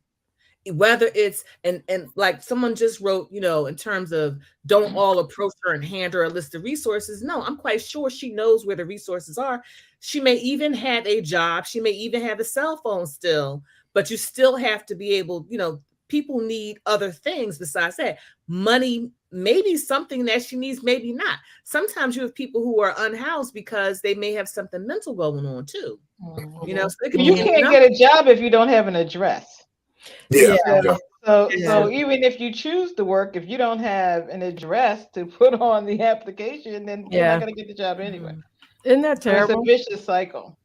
Whether it's and like someone just wrote, in terms of don't all approach her and hand her a list of resources. No, I'm quite sure she knows where the resources are. She may even have a job, she may even have a cell phone still, but you still have to be able, people need other things besides that. Money, maybe something that she needs, maybe not. Sometimes you have people who are unhoused because they may have something mental going on too. You know, so it could You be can't get a job if you don't have an address. Yeah. Yeah. Yeah. So even if you choose to work, if you don't have an address to put on the application, then you're Yeah. not going to get the job anyway. Isn't that So it's a terrible? vicious cycle.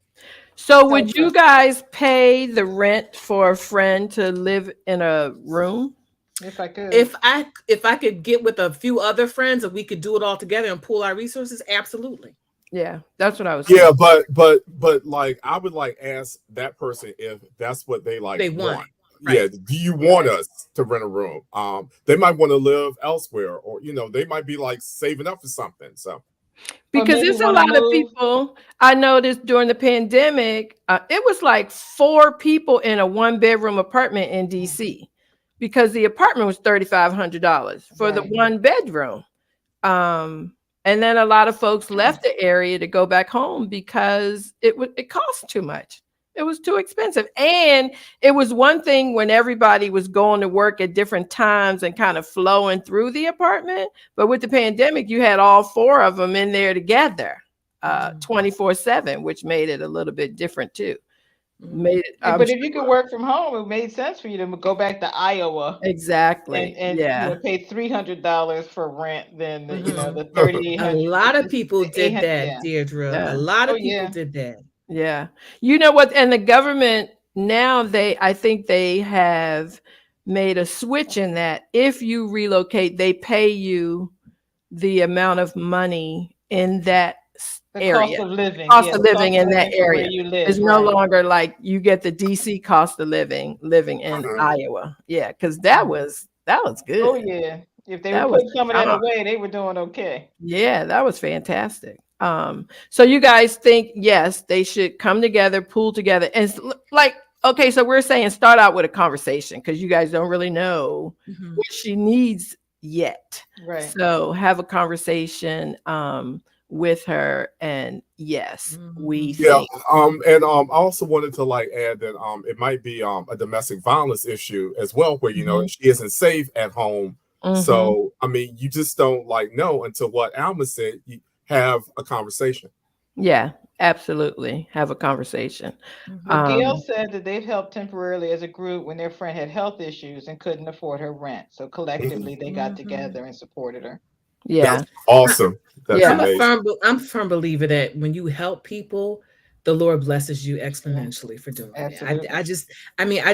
So would you guys pay the rent for a friend to live in a room? If I could. If I could get with a few other friends and we could do it all together and pool our resources, absolutely. Yeah, that's what I was Yeah, saying. but like I would like ask that person if that's what they like They want. Yeah, do you want us to rent a room? They might want to live elsewhere, or they might be like saving up for something. So Because maybe it's a wanna lot of move. people. I noticed during the pandemic, it was like 4 people in a 1-bedroom apartment in DC because the apartment was $3,500 for the Right. 1 bedroom. And then a lot of folks left the area to go back home because it cost too much. It was too expensive. And it was one thing when everybody was going to work at different times and kind of flowing through the apartment. But with the pandemic, you had all 4 of them in there together 24/7, which made it a little bit different too. But if you could work from home, it made sense for you to go back to Iowa. Exactly. And pay $300 for rent than the, the A 3,800. lot of people did that, Yeah. Deirdre. Yeah. A lot of Oh, people yeah. did that. Yeah. You know what? And the government now I think they have made a switch in that if you relocate, they pay you the amount of money in that The area. cost of living. Cost Yeah, of the living in that for where area. you live. It's no right. longer like you get the DC cost of living in Iowa. Yeah, because that was good. Oh, yeah. If they That would was put some of that top. away, they were doing okay. Yeah, that was fantastic. So you guys think, yes, they should come together, pool together. And like, okay, so we're saying start out with a conversation because you guys don't really know what she needs yet. Right. So have a conversation with her, and yes, we think. and I also wanted to like add that it might be a domestic violence issue as well, where she isn't safe at home. So I mean, you just don't like know until what Alma said. You have a conversation. Yeah, absolutely. Have a conversation. But Gail said that they've helped temporarily as a group when their friend had health issues and couldn't afford her rent. So collectively, they got together and supported her. Yeah. That's awesome. That's amazing. I'm a firm believer that when you help people, the Lord blesses you exponentially for doing Absolutely. it. I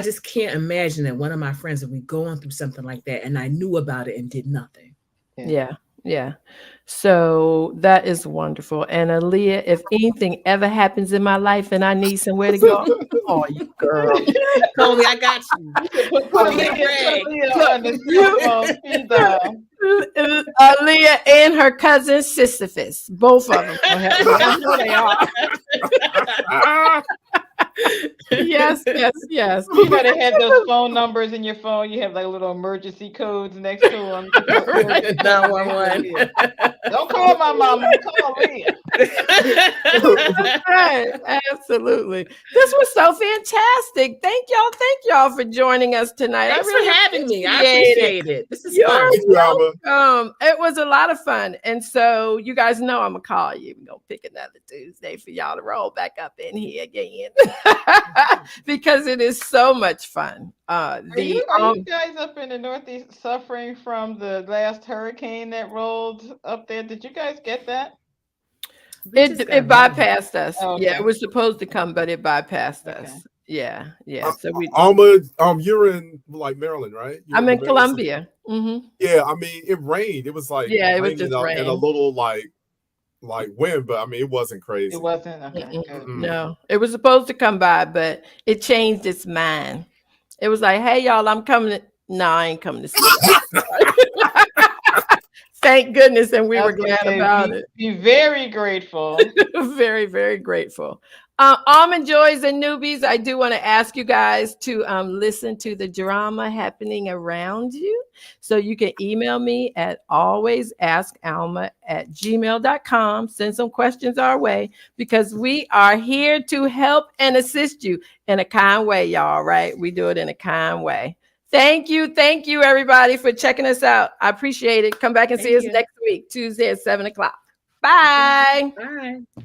just can't imagine that one of my friends would be going through something like that and I knew about it and did nothing. Yeah. So that is wonderful. And Aaliyah, if anything ever happens in my life and I need somewhere to go, oh, you girl. Call me, I got you. Aaliyah and her cousin Sisyphus, both of them. I know they are. Yes. You gotta have those phone numbers in your phone. You have like little emergency codes next to them. 911. Don't call my mama. Call Leah. Right. Absolutely. This was so fantastic. Thank y'all for joining us tonight. Thanks I really for having me. I appreciate appreciate it. This is You're fun. welcome. It was a lot of fun. And so you guys know I'm gonna call you. We're gonna pick another Tuesday for y'all to roll back up in here again. Because it is so much fun. Are you guys up in the Northeast suffering from the last hurricane that rolled up there? Did you guys get that? It bypassed us. Oh, okay. Yeah, it was supposed to come, but it bypassed us. Yeah. So we Alma, you're in like Maryland, right? I'm in Columbia. Yeah, I mean it rained. It was like it was just rain and a little like wind, but I mean it wasn't crazy. It wasn't. Okay, No, it was supposed to come by, but it changed its mind. It was like, hey y'all, I'm coming. No, I ain't coming to see you. Thank goodness, and we were glad about it. Be very grateful. Very, very grateful. Almond Joys and newbies, I do want to ask you guys to listen to the drama happening around you. So you can email me at alwaysaskalma@gmail.com. Send some questions our way because we are here to help and assist you in a kind way, y'all, right? We do it in a kind way. Thank you, everybody, for checking us out. I appreciate it. Come back and see Thank us you. next week, Tuesday at 7 o'clock. Bye. Bye.